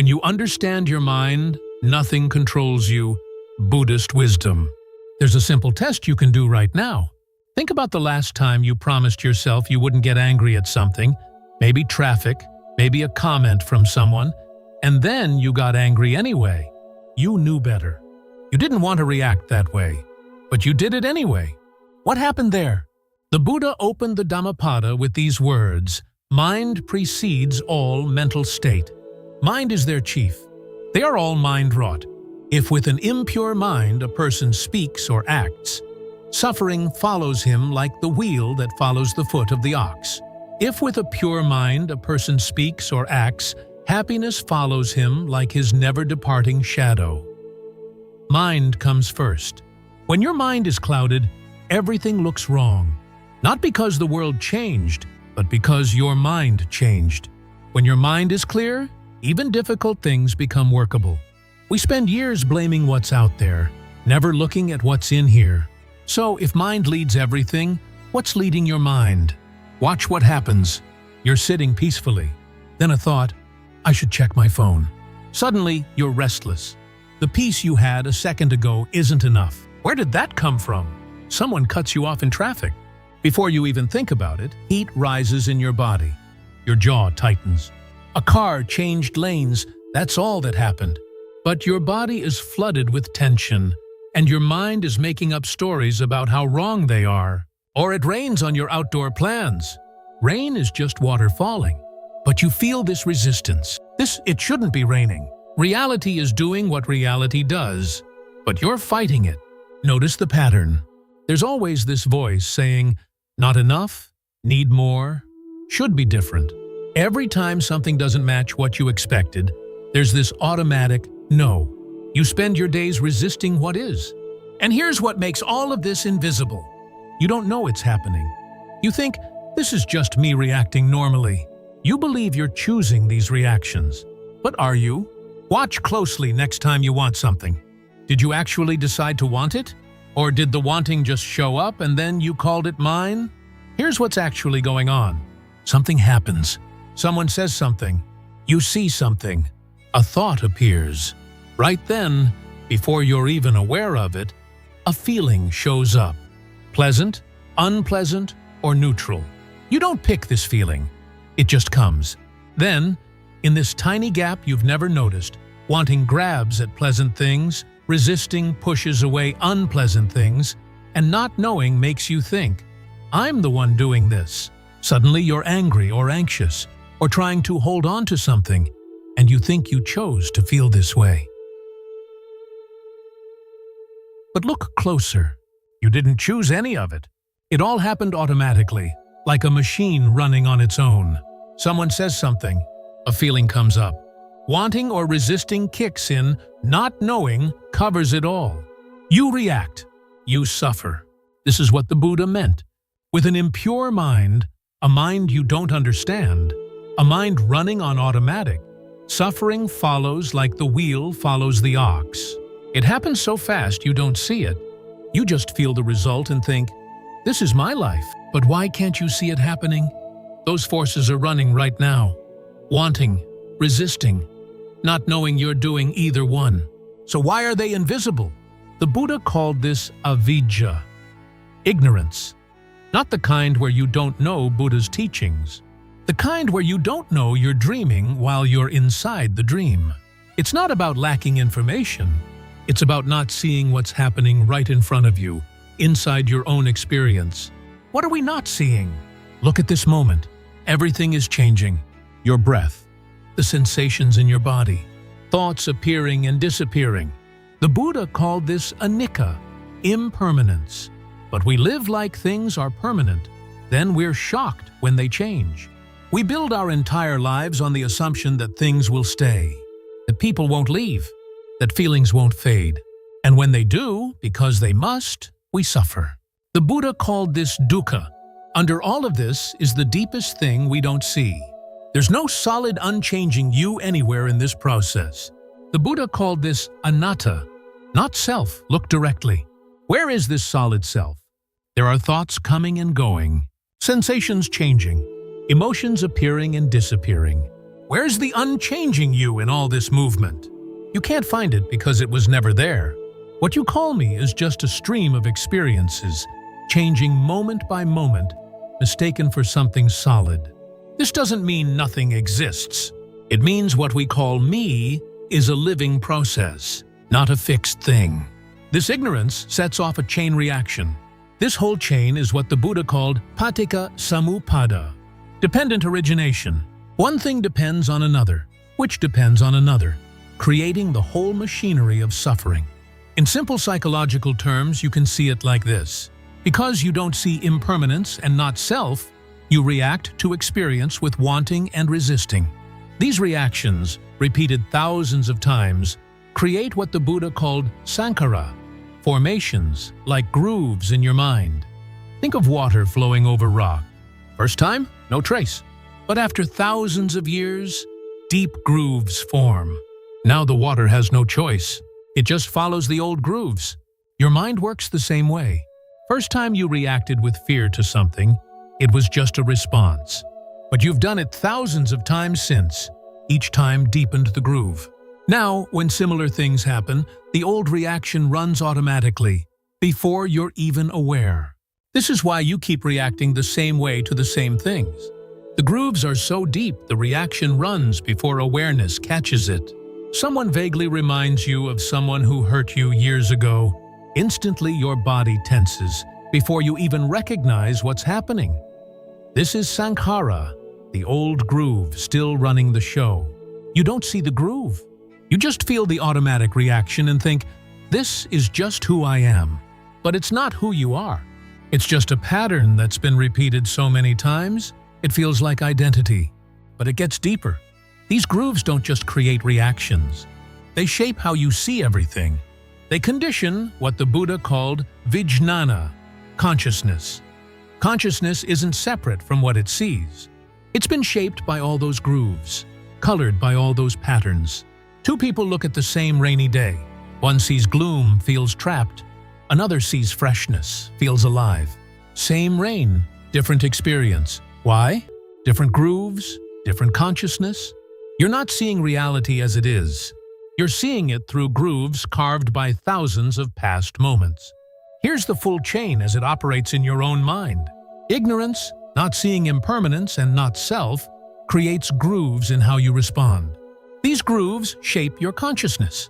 When you understand your mind, nothing controls you. Buddhist wisdom. There's a simple test you can do right now. Think about the last time you promised yourself you wouldn't get angry at something, maybe traffic, maybe a comment from someone, and then you got angry anyway. You knew better. You didn't want to react that way, but you did it anyway. What happened there? The Buddha opened the Dhammapada with these words, "Mind precedes all mental state." Mind is their chief. They are all mind-wrought. If with an impure mind a person speaks or acts, suffering follows him like the wheel that follows the foot of the ox. If with a pure mind a person speaks or acts, happiness follows him like his never-departing shadow. Mind comes first. When your mind is clouded, everything looks wrong. Not because the world changed, but because your mind changed. When your mind is clear, even difficult things become workable. We spend years blaming what's out there, never looking at what's in here. So, if mind leads everything, what's leading your mind? Watch what happens. You're sitting peacefully. Then a thought, I should check my phone. Suddenly, you're restless. The peace you had a second ago isn't enough. Where did that come from? Someone cuts you off in traffic. Before you even think about it, heat rises in your body. Your jaw tightens. A car changed lanes, that's all that happened. But your body is flooded with tension, and your mind is making up stories about how wrong they are. Or it rains on your outdoor plans. Rain is just water falling. But you feel this resistance. It shouldn't be raining. Reality is doing what reality does, but you're fighting it. Notice the pattern. There's always this voice saying, not enough, need more, should be different. Every time something doesn't match what you expected, there's this automatic no. You spend your days resisting what is. And here's what makes all of this invisible. You don't know it's happening. You think, this is just me reacting normally. You believe you're choosing these reactions. But are you? Watch closely next time you want something. Did you actually decide to want it? Or did the wanting just show up and then you called it mine? Here's what's actually going on. Something happens. Someone says something. You see something. A thought appears. Right then, before you're even aware of it, a feeling shows up. Pleasant, unpleasant, or neutral. You don't pick this feeling. It just comes. Then, in this tiny gap you've never noticed, wanting grabs at pleasant things, resisting pushes away unpleasant things, and not knowing makes you think, I'm the one doing this. Suddenly you're angry or anxious, or trying to hold on to something, and you think you chose to feel this way. But look closer. You didn't choose any of it. It all happened automatically, like a machine running on its own. Someone says something, a feeling comes up. Wanting or resisting kicks in, not knowing covers it all. You react. You suffer. This is what the Buddha meant. With an impure mind, a mind you don't understand, a mind running on automatic, suffering follows like the wheel follows the ox. It happens so fast you don't see it. You just feel the result and think, this is my life, but why can't you see it happening? Those forces are running right now. Wanting, resisting, not knowing you're doing either one. So why are they invisible? The Buddha called this avidya, ignorance. Not the kind where you don't know Buddha's teachings. The kind where you don't know you're dreaming while you're inside the dream. It's not about lacking information. It's about not seeing what's happening right in front of you, inside your own experience. What are we not seeing? Look at this moment. Everything is changing. Your breath, the sensations in your body, thoughts appearing and disappearing. The Buddha called this anicca, impermanence. But we live like things are permanent. Then we're shocked when they change. We build our entire lives on the assumption that things will stay, that people won't leave, that feelings won't fade. And when they do, because they must, we suffer. The Buddha called this dukkha. Under all of this is the deepest thing we don't see. There's no solid, unchanging you anywhere in this process. The Buddha called this anatta, not self. Look directly. Where is this solid self? There are thoughts coming and going, sensations changing, emotions appearing and disappearing. Where's the unchanging you in all this movement? You can't find it because it was never there. What you call me is just a stream of experiences, changing moment by moment, mistaken for something solid. This doesn't mean nothing exists. It means what we call me is a living process, not a fixed thing. This ignorance sets off a chain reaction. This whole chain is what the Buddha called paticca samuppada, dependent origination. One thing depends on another, which depends on another, creating the whole machinery of suffering. In simple psychological terms, you can see it like this. Because you don't see impermanence and not self, you react to experience with wanting and resisting. These reactions, repeated thousands of times, create what the Buddha called sankhara, formations like grooves in your mind. Think of water flowing over rock. First time, no trace. But after thousands of years, deep grooves form. Now the water has no choice. It just follows the old grooves. Your mind works the same way. First time you reacted with fear to something, it was just a response. But you've done it thousands of times since. Each time deepened the groove. Now, when similar things happen, the old reaction runs automatically, before you're even aware. This is why you keep reacting the same way to the same things. The grooves are so deep, the reaction runs before awareness catches it. Someone vaguely reminds you of someone who hurt you years ago. Instantly, your body tenses before you even recognize what's happening. This is sankhara, the old groove still running the show. You don't see the groove. You just feel the automatic reaction and think, this is just who I am. But it's not who you are. It's just a pattern that's been repeated so many times, it feels like identity. But it gets deeper. These grooves don't just create reactions. They shape how you see everything. They condition what the Buddha called vijnana, consciousness. Consciousness isn't separate from what it sees. It's been shaped by all those grooves, colored by all those patterns. Two people look at the same rainy day. One sees gloom, feels trapped. Another sees freshness, feels alive. Same rain, different experience. Why? Different grooves, different consciousness. You're not seeing reality as it is. You're seeing it through grooves carved by thousands of past moments. Here's the full chain as it operates in your own mind. Ignorance, not seeing impermanence and not self, creates grooves in how you respond. These grooves shape your consciousness.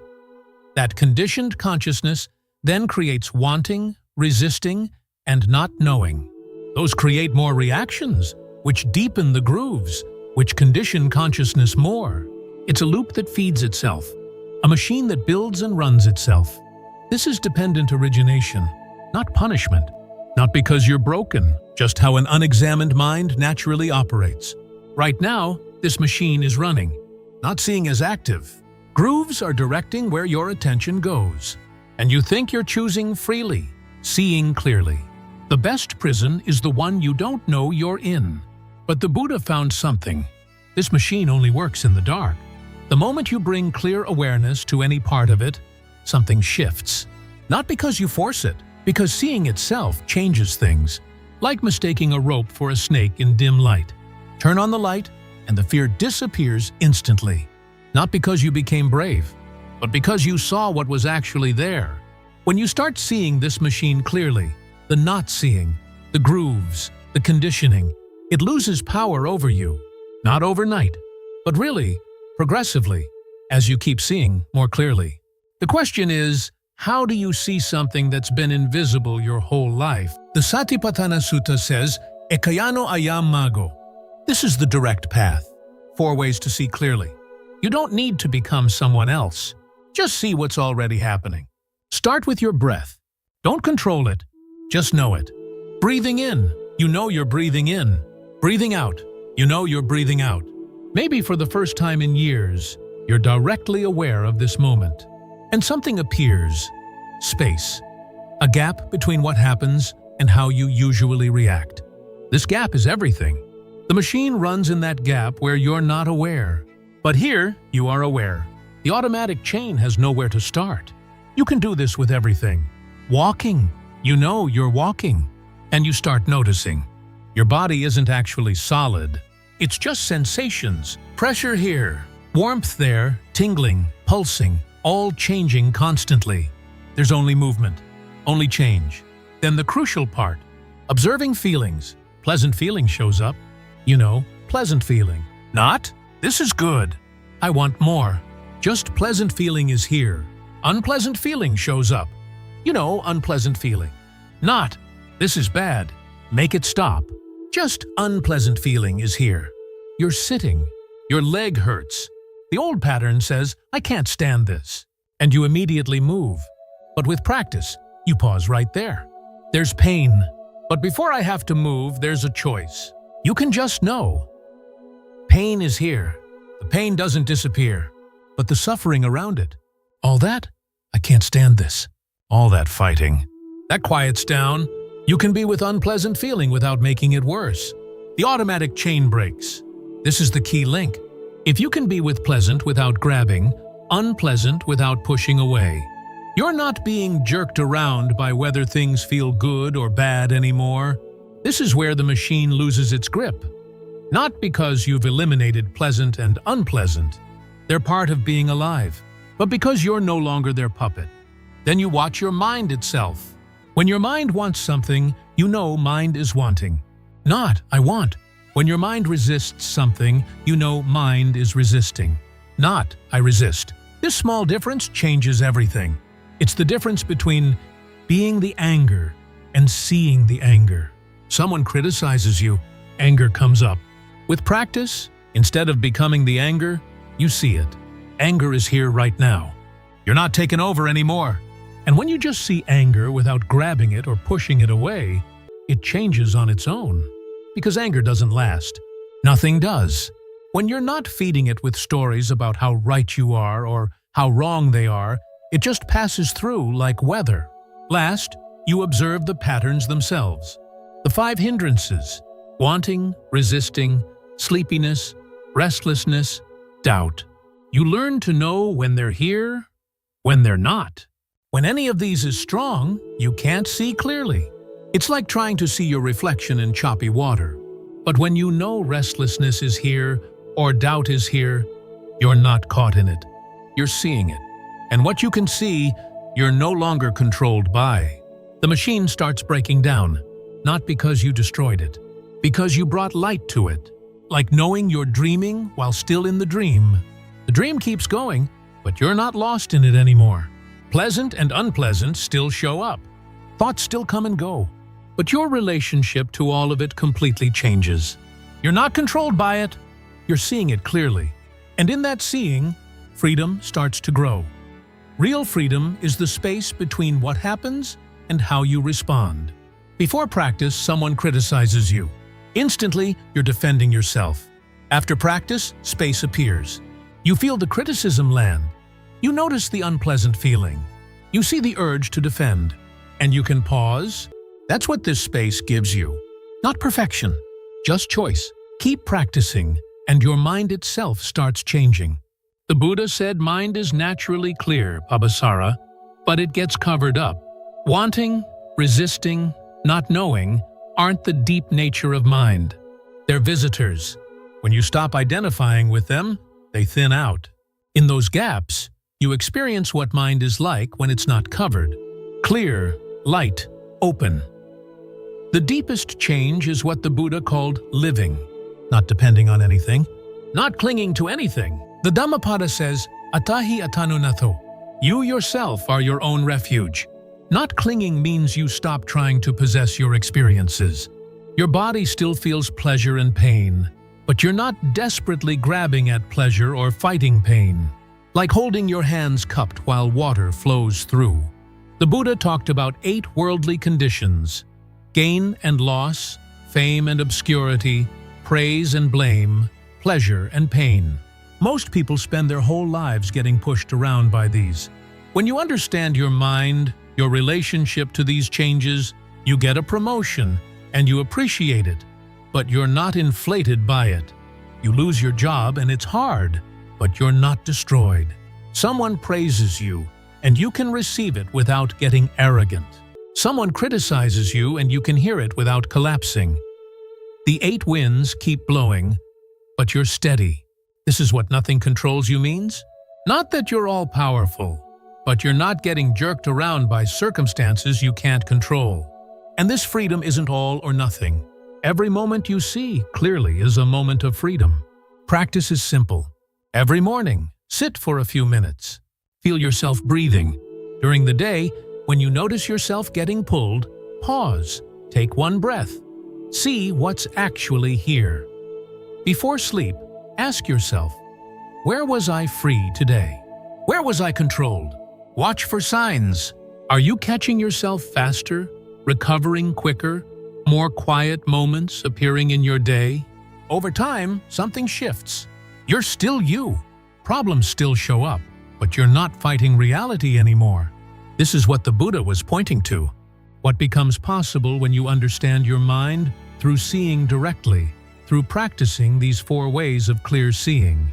That conditioned consciousness then creates wanting, resisting, and not knowing. Those create more reactions, which deepen the grooves, which condition consciousness more. It's a loop that feeds itself, a machine that builds and runs itself. This is dependent origination, not punishment. Not because you're broken, just how an unexamined mind naturally operates. Right now, this machine is running, not seeing as active. Grooves are directing where your attention goes. And you think you're choosing freely, seeing clearly. The best prison is the one you don't know you're in. But the Buddha found something. This machine only works in the dark. The moment you bring clear awareness to any part of it, something shifts. Not because you force it, because seeing itself changes things. Like mistaking a rope for a snake in dim light. Turn on the light, and the fear disappears instantly. Not because you became brave, but because you saw what was actually there. When you start seeing this machine clearly, the not seeing, the grooves, the conditioning, it loses power over you. Not overnight, but really, progressively, as you keep seeing more clearly. The question is, how do you see something that's been invisible your whole life? The Satipatthana Sutta says, Ekayano ayam mago. This is the direct path. 4 ways to see clearly. You don't need to become someone else. Just see what's already happening. Start with your breath. Don't control it. Just know it. Breathing in, you know you're breathing in. Breathing out, you know you're breathing out. Maybe for the first time in years, you're directly aware of this moment. And something appears. Space. A gap between what happens and how you usually react. This gap is everything. The machine runs in that gap where you're not aware. But here, you are aware. The automatic chain has nowhere to start. You can do this with everything. Walking. You know you're walking. And you start noticing. Your body isn't actually solid. It's just sensations. Pressure here, warmth there, tingling, pulsing, all changing constantly. There's only movement, only change. Then the crucial part, observing feelings. Pleasant feeling shows up. You know, pleasant feeling. Not, this is good. I want more. Just pleasant feeling is here. Unpleasant feeling shows up. You know, unpleasant feeling. Not, this is bad. Make it stop. Just unpleasant feeling is here. You're sitting. Your leg hurts. The old pattern says, I can't stand this. And you immediately move. But with practice, you pause right there. There's pain. But before I have to move, there's a choice. You can just know. Pain is here. The pain doesn't disappear, but the suffering around it. All that? I can't stand this. All that fighting. That quiets down. You can be with unpleasant feeling without making it worse. The automatic chain breaks. This is the key link. If you can be with pleasant without grabbing, unpleasant without pushing away, you're not being jerked around by whether things feel good or bad anymore. This is where the machine loses its grip. Not because you've eliminated pleasant and unpleasant. They're part of being alive. But because you're no longer their puppet. Then you watch your mind itself. When your mind wants something, you know mind is wanting. Not, I want. When your mind resists something, you know mind is resisting. Not, I resist. This small difference changes everything. It's the difference between being the anger and seeing the anger. Someone criticizes you, anger comes up. With practice, instead of becoming the anger, you see it. Anger is here right now. You're not taken over anymore. And when you just see anger without grabbing it or pushing it away, it changes on its own. Because anger doesn't last. Nothing does. When you're not feeding it with stories about how right you are or how wrong they are, it just passes through like weather. Last, you observe the patterns themselves. The 5 hindrances: wanting, resisting, sleepiness, restlessness, doubt. You learn to know when they're here, when they're not. When any of these is strong, you can't see clearly. It's like trying to see your reflection in choppy water. But when you know restlessness is here or doubt is here, you're not caught in it. You're seeing it. And what you can see, you're no longer controlled by. The machine starts breaking down, not because you destroyed it, because you brought light to it. Like knowing you're dreaming while still in the dream. The dream keeps going, but you're not lost in it anymore. Pleasant and unpleasant still show up. Thoughts still come and go. But your relationship to all of it completely changes. You're not controlled by it. You're seeing it clearly. And in that seeing, freedom starts to grow. Real freedom is the space between what happens and how you respond. Before practice, someone criticizes you. Instantly, you're defending yourself. After practice, space appears. You feel the criticism land. You notice the unpleasant feeling. You see the urge to defend. And you can pause. That's what this space gives you. Not perfection, just choice. Keep practicing, and your mind itself starts changing. The Buddha said mind is naturally clear, Pabasara, but it gets covered up. Wanting, resisting, not knowing aren't the deep nature of mind. They're visitors. When you stop identifying with them, they thin out. In those gaps, you experience what mind is like when it's not covered. Clear, light, open. The deepest change is what the Buddha called living, not depending on anything, not clinging to anything. The Dhammapada says, Atahi atanunatho. You yourself are your own refuge. Not clinging means you stop trying to possess your experiences. Your body still feels pleasure and pain, but you're not desperately grabbing at pleasure or fighting pain. Like holding your hands cupped while water flows through. The Buddha talked about 8 worldly conditions: gain and loss, fame and obscurity, praise and blame, pleasure and pain. Most people spend their whole lives getting pushed around by these. When you understand your mind, your relationship to these changes, you get a promotion and you appreciate it, but you're not inflated by it. You lose your job and it's hard, but you're not destroyed. Someone praises you and you can receive it without getting arrogant. Someone criticizes you and you can hear it without collapsing. The 8 winds keep blowing, but you're steady. This is what nothing controls you means. Not that you're all-powerful, but you're not getting jerked around by circumstances you can't control. And this freedom isn't all or nothing. Every moment you see clearly is a moment of freedom. Practice is simple. Every morning, sit for a few minutes. Feel yourself breathing. During the day, when you notice yourself getting pulled, pause, take one breath. See what's actually here. Before sleep, ask yourself, where was I free today? Where was I controlled? Watch for signs. Are you catching yourself faster, recovering quicker, more quiet moments appearing in your day? Over time, something shifts. You're still you. Problems still show up, but you're not fighting reality anymore. This is what the Buddha was pointing to. What becomes possible when you understand your mind through seeing directly, through practicing these 4 ways of clear seeing.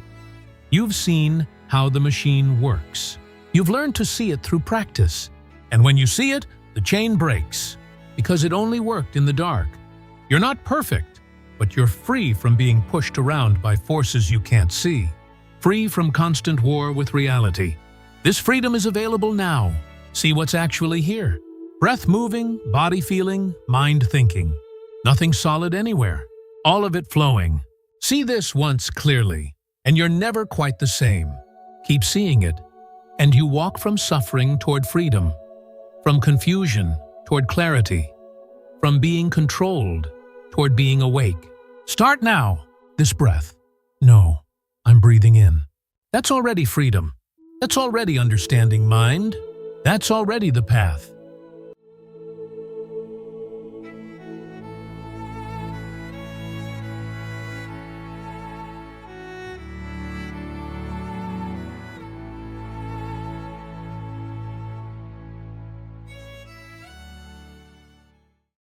You've seen how the machine works. You've learned to see it through practice. And when you see it, the chain breaks, because it only worked in the dark. You're not perfect, but you're free from being pushed around by forces you can't see. Free from constant war with reality. This freedom is available now. See what's actually here. Breath moving, body feeling, mind thinking. Nothing solid anywhere. All of it flowing. See this once clearly, and you're never quite the same. Keep seeing it, and you walk from suffering toward freedom, from confusion toward clarity, from being controlled toward being awake. Start now. This breath. No, I'm breathing in. That's already freedom. That's already understanding mind. That's already the path.